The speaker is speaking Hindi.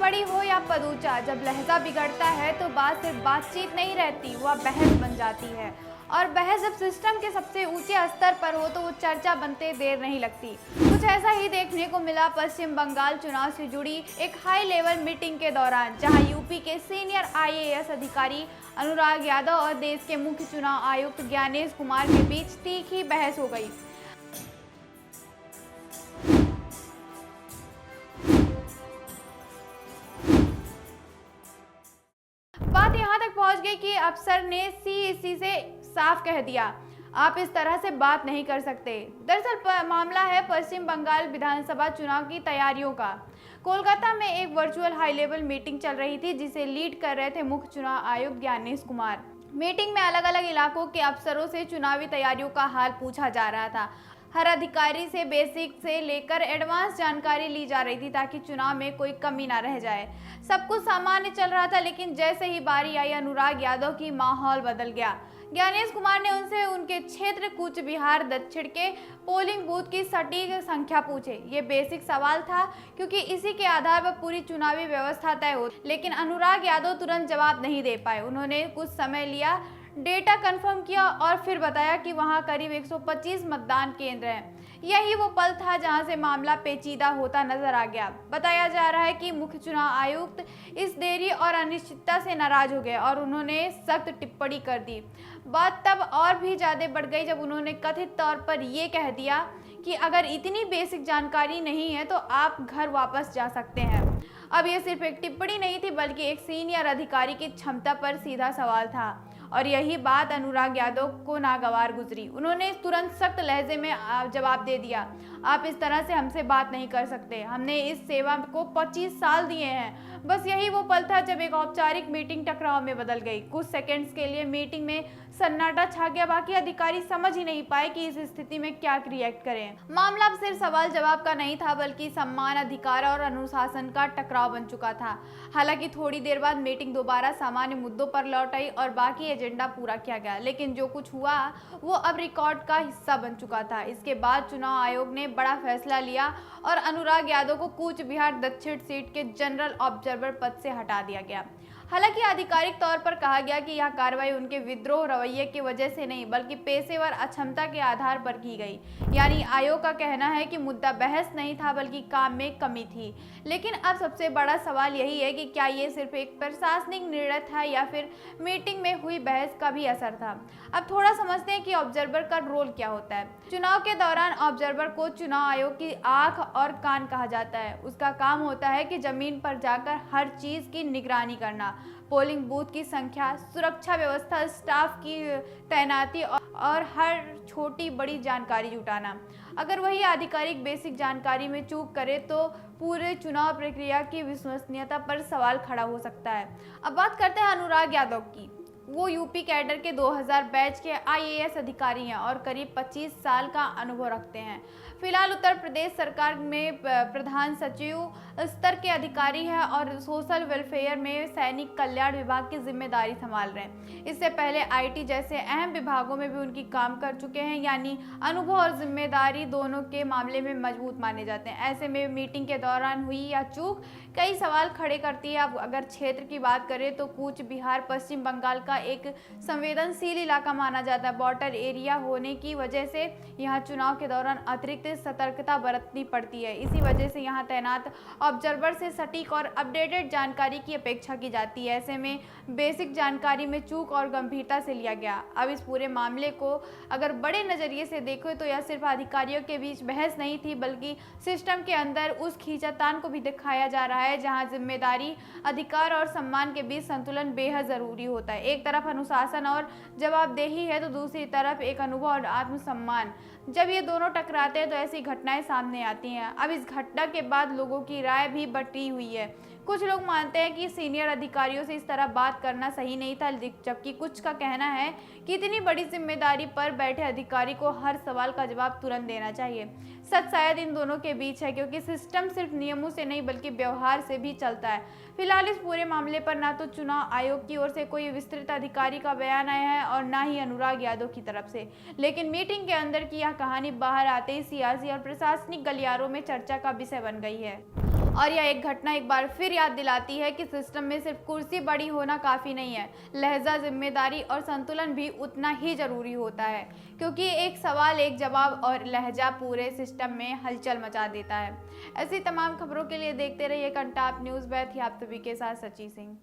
पगड़ी हो या पदूचा, जब लहजा बिगड़ता है तो बात सिर्फ बातचीत नहीं रहती, वह बहस बन जाती है। और बहस जब सिस्टम के सबसे ऊंचे स्तर पर हो तो वो चर्चा बनते देर नहीं लगती। कुछ ऐसा ही देखने को मिला पश्चिम बंगाल चुनाव से जुड़ी एक हाई लेवल मीटिंग के दौरान, जहां यूपी के सीनियर IAS अधिकारी अनुराग यादव और देश के मुख्य चुनाव आयुक्त ज्ञानेश कुमार के बीच तीखी बहस हो गई। बात यहां तक पहुंच गई कि अफसर ने CEC से साफ कह दिया, आप इस तरह से बात नहीं कर सकते। दरअसल मामला है पश्चिम बंगाल विधानसभा चुनाव की तैयारियों का। कोलकाता में एक वर्चुअल हाई लेवल मीटिंग चल रही थी, जिसे लीड कर रहे थे मुख्य चुनाव आयुक्त ज्ञानेश कुमार। मीटिंग में अलग अलग इलाकों के अफसरों से चुनावी तैयारियों का हाल पूछा जा रहा था। हर अधिकारी से बेसिक से लेकर एडवांस जानकारी ली जा रही थी, ताकि चुनाव में कोई कमी ना रह जाए। सब कुछ सामान्य चल रहा था, लेकिन जैसे ही बारी आई अनुराग यादव की, माहौल बदल गया। ज्ञानेश कुमार ने उनसे उनके क्षेत्र कूच बिहार दक्षिण के पोलिंग बूथ की सटीक संख्या पूछे। ये बेसिक सवाल था, क्योंकि इसी के आधार पर पूरी चुनावी व्यवस्था तय होती। लेकिन अनुराग यादव तुरंत जवाब नहीं दे पाए। उन्होंने कुछ समय लिया, डेटा कंफर्म किया और फिर बताया कि वहां करीब 125 मतदान केंद्र हैं। यही वो पल था जहां से मामला पेचीदा होता नजर आ गया। बताया जा रहा है कि मुख्य चुनाव आयुक्त इस देरी और अनिश्चितता से नाराज हो गए और उन्होंने सख्त टिप्पणी कर दी। बात तब और भी ज्यादा बढ़ गई जब उन्होंने कथित तौर पर ये कह दिया कि अगर इतनी बेसिक जानकारी नहीं है तो आप घर वापस जा सकते हैं। अब यह सिर्फ एक टिप्पणी नहीं थी, बल्कि एक सीनियर अधिकारी की क्षमता पर सीधा सवाल था। और यही बात अनुराग यादव को नागवार गुजरी। उन्होंने तुरंत सख्त लहजे में जवाब दे दिया, आप इस तरह से हमसे बात नहीं कर सकते। हमने इस सेवा को 25 साल दिए हैं। बस यही वो पल था जब एक औपचारिक मीटिंग टकराव में बदल गई। कुछ सेकंड्स के लिए मीटिंग में सन्नाटा छा गया। बाकी अधिकारी समझ ही नहीं पाए कि इस स्थिति में क्या रिएक्ट करें। मामला अब सिर्फ सवाल जवाब का नहीं था, बल्कि सम्मान, अधिकार और अनुशासन का टकराव बन चुका था। हालांकि थोड़ी देर बाद मीटिंग दोबारा सामान्य मुद्दों पर लौट आई और बाकी एजेंडा पूरा किया गया। लेकिन जो कुछ हुआ वो अब रिकॉर्ड का हिस्सा बन चुका था। इसके बाद चुनाव आयोग ने बड़ा फैसला लिया और अनुराग यादव को कूच बिहार दक्षिण सीट के जनरल ऑब्जर्वर पद से हटा दिया गया। हालांकि आधिकारिक तौर पर कहा गया कि यह कार्रवाई उनके विद्रोह रवैये की वजह से नहीं, बल्कि पेशेवर अक्षमता के आधार पर की गई। यानी आयोग का कहना है कि मुद्दा बहस नहीं था, बल्कि काम में कमी थी। लेकिन अब सबसे बड़ा सवाल यही है कि क्या ये सिर्फ एक प्रशासनिक निर्णय था या फिर मीटिंग में हुई बहस का भी असर था। अब थोड़ा समझते हैं कि ऑब्जर्वर का रोल क्या होता है। चुनाव के दौरान ऑब्जर्वर को चुनाव आयोग की आंख और कान कहा जाता है। उसका काम होता है कि जमीन पर जाकर हर चीज की निगरानी करना, पोलिंग बूथ की संख्या, सुरक्षा व्यवस्था, स्टाफ की तैनाती और हर छोटी बड़ी जानकारी जुटाना। अगर वही आधिकारिक बेसिक जानकारी में चूक करे तो पूरे चुनाव प्रक्रिया की विश्वसनीयता पर सवाल खड़ा हो सकता है। अब बात करते हैं अनुराग यादव की। वो यूपी कैडर के 2000 बैच के IAS अधिकारी हैं और करीब 25 साल का अनुभव रखते हैं। फिलहाल उत्तर प्रदेश सरकार में प्रधान सचिव स्तर के अधिकारी हैं और सोशल वेलफेयर में सैनिक कल्याण विभाग की जिम्मेदारी संभाल रहे हैं। इससे पहले IT जैसे अहम विभागों में भी उनकी काम कर चुके हैं। यानी अनुभव और जिम्मेदारी दोनों के मामले में मजबूत माने जाते हैं। ऐसे में मीटिंग के दौरान हुई या चूक कई सवाल खड़े करती है। अब अगर क्षेत्र की बात करें तो कूच बिहार पश्चिम बंगाल का एक संवेदनशील इलाका माना जाता है। बॉर्डर एरिया होने की वजह से यहाँ चुनाव के दौरान अतिरिक्त सतर्कता बरतनी पड़ती है। इसी वजह से यहाँ तैनात ऑब्जर्वर से सटीक और अपडेटेड जानकारी की अपेक्षा की जाती है। ऐसे में बेसिक जानकारी में चूक और गंभीरता से लिया गया। अब इस पूरे मामले को अगर बड़े नजरिए से देखो तो यह सिर्फ अधिकारियों के बीच बहस नहीं थी, बल्कि सिस्टम के अंदर उस खींचातान को भी दिखाया जा रहा है, जहाँ जिम्मेदारी, अधिकार और सम्मान के बीच संतुलन बेहद जरूरी होता है। एक तरफ अनुशासन और जवाबदेही है तो दूसरी तरफ एक अनुभव और आत्मसम्मान। जब ये दोनों टकराते हैं तो ऐसी घटनाएं सामने आती हैं। अब इस घटना के बाद लोगों की राय भी बटी हुई है। कुछ लोग मानते हैं कि सीनियर अधिकारियों से इस तरह बात करना सही नहीं था, जबकि कुछ का कहना है कि इतनी बड़ी जिम्मेदारी पर बैठे अधिकारी को हर सवाल का जवाब तुरंत देना चाहिए। सच शायद इन दोनों के बीच है, क्योंकि सिस्टम सिर्फ नियमों से नहीं बल्कि व्यवहार से भी चलता है। फिलहाल इस पूरे मामले पर ना तो चुनाव आयोग की ओर से कोई विस्तृत अधिकारी का बयान आया है और ना ही अनुराग यादव की तरफ से। लेकिन मीटिंग के अंदर की यह कहानी बाहर आते ही सियासी और प्रशासनिक गलियारों में चर्चा का विषय बन गई है। और यह एक घटना एक बार फिर याद दिलाती है कि सिस्टम में सिर्फ कुर्सी बड़ी होना काफ़ी नहीं है, लहजा, जिम्मेदारी और संतुलन भी उतना ही ज़रूरी होता है, क्योंकि एक सवाल, एक जवाब और लहजा पूरे सिस्टम में हलचल मचा देता है। ऐसी तमाम खबरों के लिए देखते रहिए कंटाप न्यूज़। बैठ ही आप सभी के साथ सची सिंह।